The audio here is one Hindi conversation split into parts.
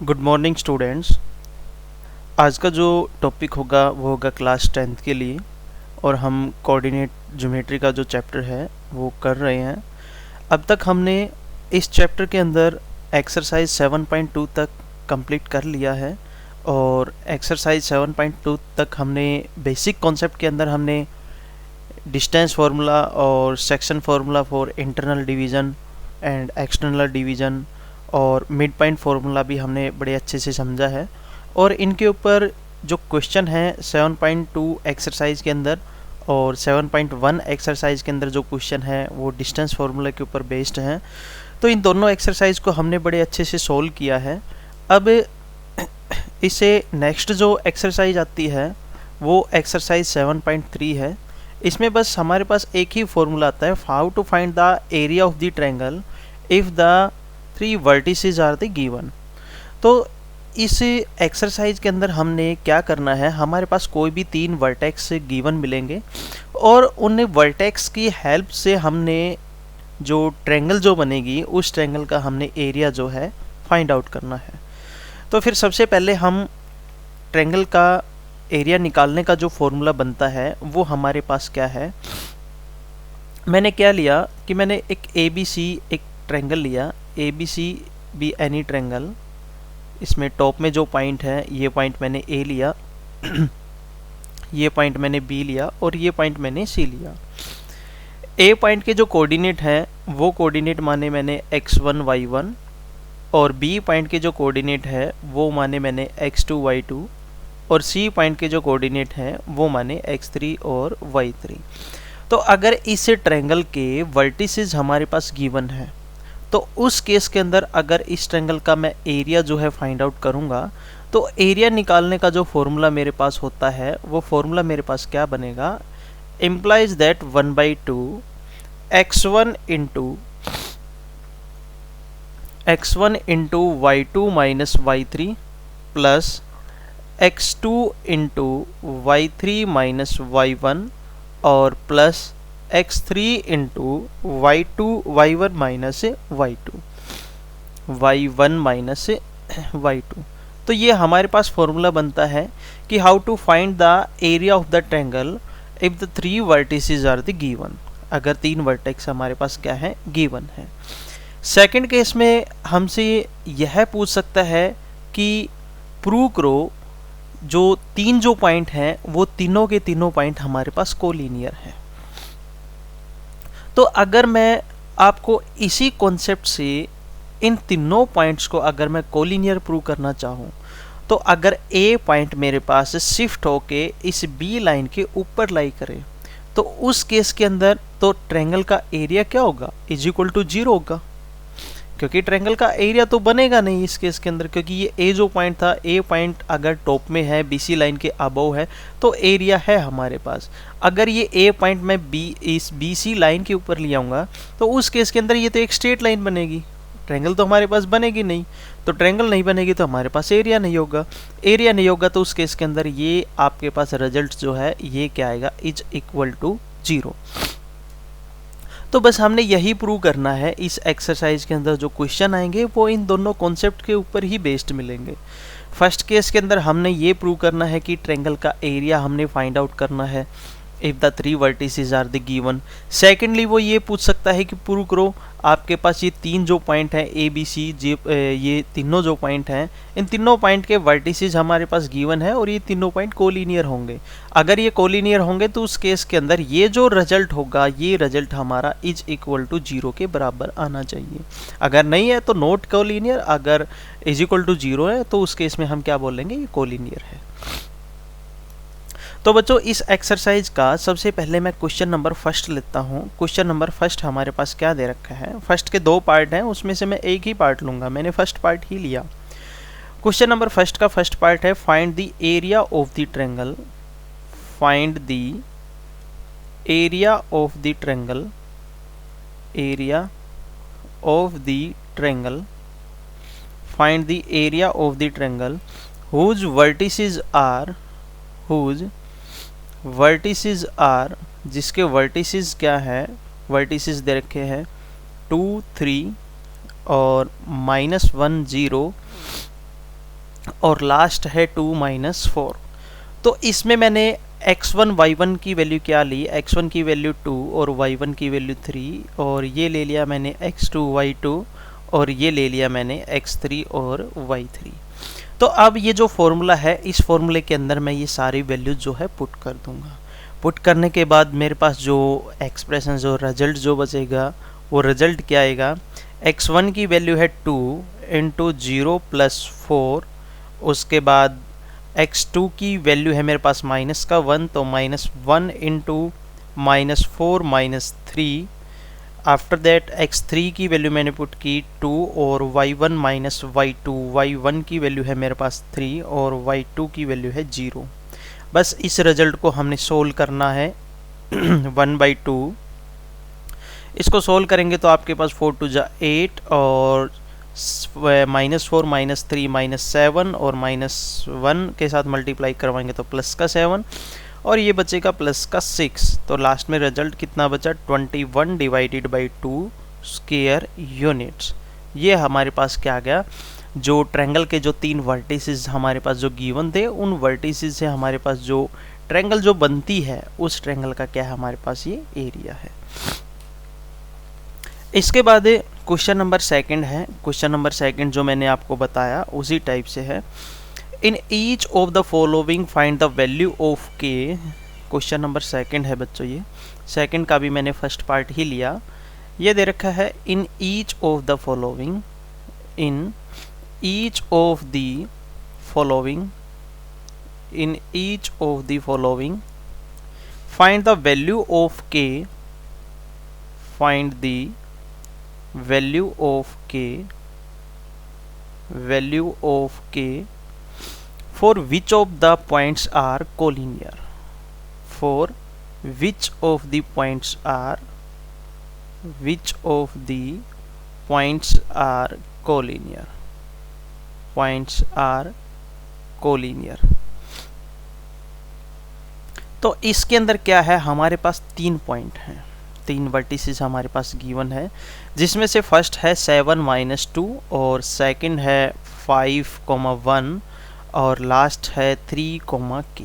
Good morning students. आज का जो टॉपिक होगा वो होगा क्लास 10th के लिए और हम कोऑर्डिनेट ज्योमेट्री का जो चैप्टर है वो कर रहे हैं। अब तक हमने इस चैप्टर के अंदर एक्सरसाइज 7.2 तक कंप्लीट कर लिया है और एक्सरसाइज 7.2 तक हमने बेसिक कॉन्सेप्ट के अंदर हमने डिस्टेंस फार्मूला और section formula for internal division and external division और मिड पॉइंट फार्मूला भी हमने बड़े अच्छे से समझा है। और इनके ऊपर जो क्वेश्चन है 7.2 एक्सरसाइज के अंदर और 7.1 एक्सरसाइज के अंदर जो क्वेश्चन है वो डिस्टेंस फार्मूला के ऊपर बेस्ड हैं। तो इन दोनों एक्सरसाइज को हमने बड़े अच्छे से सोल्व किया है। अब इसे नेक्स्ट जो एक्सरसाइज आती है वो एक्सरसाइज 7.3 है। इसमें बस हमारे पास एक ही फॉर्मूला आता है, how to find the area of the triangle if the 3 vertices are the given. तो इस एक्सरसाइज के अंदर हमने क्या करना है, हमारे पास कोई भी 3 वर्टेक्स गिवन मिलेंगे और उन वर्टेक्स की हेल्प से हमने जो ट्रायंगल जो बनेगी उस ट्रायंगल का हमने एरिया जो है फाइंड आउट करना है। तो फिर सबसे पहले हम ट्रायंगल का एरिया निकालने का जो फॉर्मूला बनता है वो हमारे पास क्या है। मैंने क्या लिया कि मैंने एक ABC एक ट्रायंगल लिया, ABC बी एनी ट्रायंगल। इसमें टॉप में जो पॉइंट है ये पॉइंट मैंने A लिया ये पॉइंट मैंने B लिया और ये पॉइंट मैंने C लिया। A पॉइंट के जो कोऑर्डिनेट हैं वो कोऑर्डिनेट माने मैंने x1 y1 और B पॉइंट के जो कोऑर्डिनेट है वो माने मैंने x2 y2 और C पॉइंट के जो कोऑर्डिनेट हैं वो माने x3 और y3। तो अगर इस ट्रायंगल के वर्टिसेस हमारे पास गिवन है तो उस केस के अंदर अगर इस ट्रायंगल का मैं एरिया जो है फाइंड आउट करूंगा तो एरिया निकालने का जो फॉर्मूला मेरे पास होता है वो फॉर्मूला मेरे पास क्या बनेगा, implies that 1/2 x1 into y2 minus y3 plus x2 into y3 minus y1 और plus x3 into y1 minus y2। तो ये हमारे पास फॉर्मूला बनता है कि how to find the area of the triangle if the 3 vertices are the given. अगर 3 वर्टेक्स हमारे पास क्या है, गिवन है। सेकंड केस में हमसे यह पूछ सकता है कि प्रूव करो जो 3 जो पॉइंट हैं वो तीनों के तीनों पॉइंट हमारे पास कोलिनियर हैं। तो अगर मैं आपको इसी कॉन्सेप्ट से इन तीनों पॉइंट्स को अगर मैं कोलिनियर प्रूव करना चाहूँ तो अगर A पॉइंट मेरे पास शिफ्ट होके इस B लाइन के ऊपर लाई करे तो उस केस के अंदर तो ट्रायंगल का एरिया क्या होगा, इज इक्वल टू 0 होगा, क्योंकि ट्रायंगल का एरिया तो बनेगा नहीं इस केस के अंदर, क्योंकि ये A जो पॉइंट था, A पॉइंट अगर टॉप में है, BC लाइन के अबव है तो एरिया है हमारे पास। अगर ये A पॉइंट मैं इस BC लाइन के ऊपर ले आऊँगा तो उस केस के अंदर ये तो एक स्ट्रेट लाइन बनेगी, ट्रायंगल तो हमारे पास बनेगी नहीं। तो ट्रायंगल नहीं बनेगी तो हमारे पास एरिया नहीं होगा, एरिया नहीं होगा तो उस केस के अंदर ये आपके पास रिजल्ट जो है ये क्या आएगा, इज इक्वल टू 0। तो बस हमने यही प्रूव करना है। इस एक्सरसाइज के अंदर जो क्वेश्चन आएंगे वो इन दोनों कॉन्सेप्ट के ऊपर ही बेस्ड मिलेंगे। फर्स्ट केस के अंदर हमने ये प्रूव करना है कि ट्रायंगल का एरिया हमने फाइंड आउट करना है if the 3 vertices are the given. Secondly वो ये पूछ सकता है कि प्रूव करो आपके पास ये 3 जो पॉइंट हैं ABC ये तीनों जो पॉइंट हैं इन तीनों पॉइंट के वर्टिसेस हमारे पास गिवन है और ये तीनों पॉइंट कोलिनियर होंगे। अगर ये कोलिनियर होंगे तो उस केस के अंदर ये जो रिजल्ट होगा ये रिजल्ट हमारा इज इक्वल टू 0 के बराबर आना चाहिए। अगर नहीं है तो नॉट कोलिनियर, अगर इज इक्वल टू 0 है तो उस केस में हम क्या बोलेंगे, ये कोलिनियर है। तो बच्चों इस एक्सरसाइज का सबसे पहले मैं क्वेश्चन नंबर फर्स्ट लेता हूँ। क्वेश्चन नंबर फर्स्ट हमारे पास क्या दे रखा है, फर्स्ट के 2 पार्ट हैं उसमें से मैं एक ही पार्ट लूँगा, मैंने फर्स्ट पार्ट ही लिया। क्वेश्चन नंबर फर्स्ट का फर्स्ट पार्ट है find the area of the triangle, find the area of the triangle, area of the triangle, find the area of the triangle whose vertices are जिसके वर्टिसेस क्या है, वर्टिसेस दे रखे हैं 2 3 और -1 0 और लास्ट है 2 माइनस 4। तो इसमें मैंने x1 y1 की वैल्यू क्या ली, x1 की वैल्यू 2 और y1 की वैल्यू 3, और ये ले लिया मैंने x2 y2 और ये ले लिया मैंने x3 और y3। तो अब ये जो फॉर्मूला है, इस फॉर्मूले के अंदर मैं ये सारी वैल्यू जो है पुट कर दूंगा। पुट करने के बाद मेरे पास जो एक्सप्रेशन, जो रिजल्ट जो बचेगा, वो रिजल्ट क्या आएगा, x1 की वैल्यू है 2 इंटू 0 प्लस 4, उसके बाद x2 की वैल्यू है मेरे पास माइनस का 1, तो -1 इंटू -4 -3। आफ्टर दैट x3 की वैल्यू मैंने पुट की 2 और y1 माइनस y2, y1 की वैल्यू है मेरे पास 3 और y2 की वैल्यू है 0। बस इस रिजल्ट को हमने सोल्व करना है 1/2। इसको सोल्व करेंगे तो आपके पास 4 2 जा 8 और -4 -3 -7 और -1 के साथ मल्टीप्लाई करवाएंगे तो प्लस का 7 और ये बचेगा प्लस का 6। तो लास्ट में रिजल्ट कितना बचा, 21 डिवाइडेड बाई 2 स्क्वायर यूनिट्स। ये हमारे पास क्या आ गया, जो ट्रायंगल के जो 3 वर्टिसेस हमारे पास जो गिवन थे, उन वर्टिसेस से हमारे पास जो ट्रायंगल जो बनती है, उस ट्रायंगल का क्या है हमारे पास ये एरिया है। इसके बाद क्वेश्चन नंबर सेकंड है। क्वेश्चन नंबर सेकंड जो मैंने आपको बताया उसी टाइप से है। In each of the following find the value of के। क्वेश्चन नंबर सेकंड है बच्चों, ये सेकंड का भी मैंने फर्स्ट पार्ट ही लिया। ये दे रखा है in each of the following, in each of the following, in each of the following find the value of k, find the value of k, value of k for which of the points are collinear, for which of the points are, which of the points are collinear, points are collinear। तो इसके अंदर क्या है, हमारे पास 3 पॉइंट हैं, 3 वर्टिसेस हमारे पास गिवन है, जिसमें से फर्स्ट है 7 - 2 और सेकंड है 5, 1 और लास्ट है 3, k।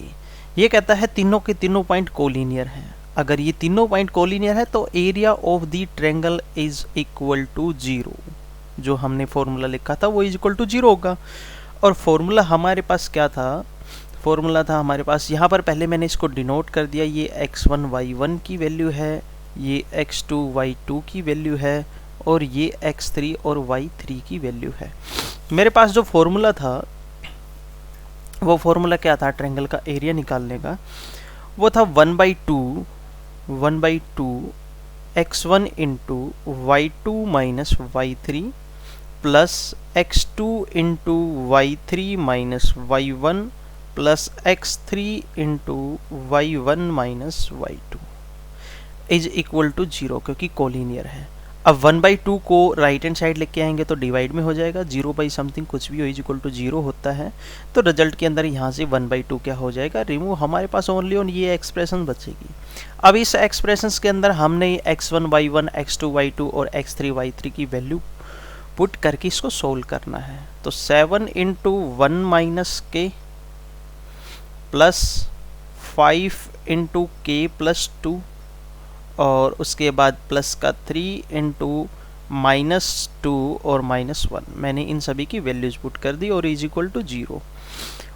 ये कहता है तीनों के तीनों पॉइंट कोलिनियर हैं। अगर ये तीनों पॉइंट कोलिनियर है तो area of the triangle is equal to 0। जो हमने फॉर्मूला लिखा था वो इज इक्वल टू 0 होगा। और फॉर्मूला हमारे पास क्या था, फॉर्मूला था हमारे पास, यहाँ पर पहले मैंने इसको डिनोट कर दिया, ये x1 y1 की वैल्यू है, ये x2 y2 की वैल्यू है और ये x3 और y3 की वैल्यू है। मेरे पास जो फॉर्मूला था वो फॉर्मूला क्या था, ट्रायंगल का एरिया निकालने का, वो था 1/2 x1 into y2 minus y3 plus x2 into y3 minus y1 plus x3 into y1 minus y2 is equal to 0, क्योंकि कोलिनियर है। अब 1/2 को राइट हैंड साइड लेके आएंगे तो डिवाइड में हो जाएगा, 0/समथिंग कुछ भी हो इज इक्वल टू 0 होता है। तो रिजल्ट के अंदर यहाँ से 1/2 क्या हो जाएगा, रिमूव। हमारे पास ओनली ऑन ये एक्सप्रेशन बचेगी। अब इस एक्सप्रेशन के अंदर हमने x1 y1 x2 y2 और x3 y3 की वैल्यू पुट करके इसको सोल्व करना है। तो 7 इंटू 1 माइनस के प्लस 5 इंटू के प्लस 2 और उसके बाद प्लस का 3 इंटू -2 और -1, मैंने इन सभी की वैल्यूज पुट कर दी और इज इक्वल टू 0।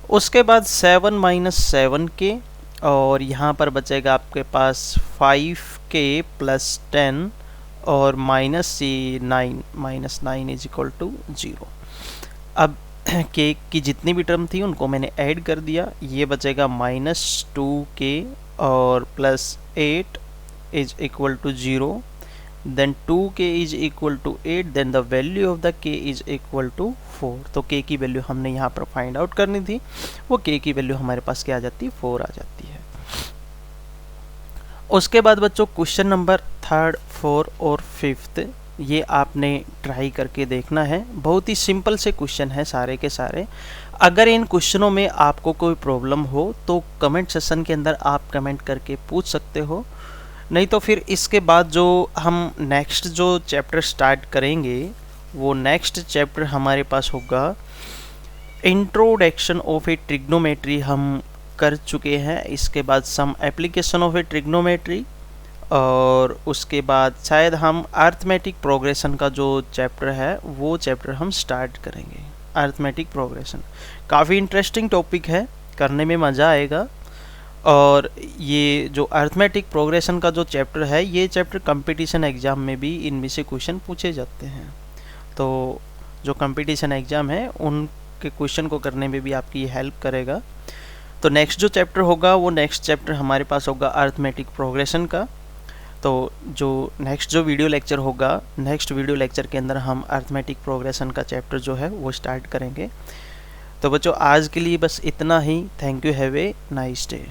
उसके बाद 7 - 7 के और यहाँ पर बचेगा आपके पास 5k प्लस 10 और -9 इज इक्वल टू 0। अब के की जितनी भी टर्म थी उनको मैंने ऐड कर दिया, ये बचेगा -2k और plus 8 is equal to 0, then 2k is equal to 8, then the value of the k is equal to 4। तो k की वैल्यू हमने यहाँ पर फाइंड आउट करनी थी, वो k की वैल्यू हमारे पास क्या आ जाती है, 4 आ जाती है। उसके बाद बच्चों क्वेश्चन नंबर 3, 4 और 5 ये आपने ट्राई करके देखना है। बहुत ही सिंपल से क्वेश्चन है सारे के सारे। अगर इन क्वेश्चनों में आपको कोई प्रॉब्लम हो तो कमेंट सेशन के अंदर आप कमेंट करके पूछ सकते हो, नहीं तो फिर इसके बाद जो हम नेक्स्ट जो चैप्टर स्टार्ट करेंगे वो नेक्स्ट चैप्टर हमारे पास होगा इंट्रोडक्शन ऑफ ए ट्रिग्नोमेट्री हम कर चुके हैं, इसके बाद some application of a trigonometry, और उसके बाद शायद हम अर्थमेटिक प्रोग्रेशन का जो चैप्टर है वो चैप्टर हम स्टार्ट करेंगे। अर्थमेटिक प्रोग्रेशन काफ़ी इंटरेस्टिंग टॉपिक है, करने में मज़ा आएगा। और ये जो अर्थमेटिक प्रोग्रेशन का जो चैप्टर है, ये चैप्टर कंपटीशन एग्ज़ाम में भी इनमें से क्वेश्चन पूछे जाते हैं। तो जो कंपटीशन एग्ज़ाम है उनके क्वेश्चन को करने में भी आपकी हेल्प करेगा। तो नेक्स्ट जो चैप्टर होगा वो नेक्स्ट चैप्टर हमारे पास होगा अर्थमेटिक प्रोग्रेशन का। तो जो नेक्स्ट जो वीडियो लेक्चर होगा, नेक्स्ट वीडियो लेक्चर के अंदर हम अर्थमेटिक प्रोग्रेशन का चैप्टर जो है वो स्टार्ट करेंगे। तो बच्चों आज के लिए बस इतना ही। Thank you, have a nice day.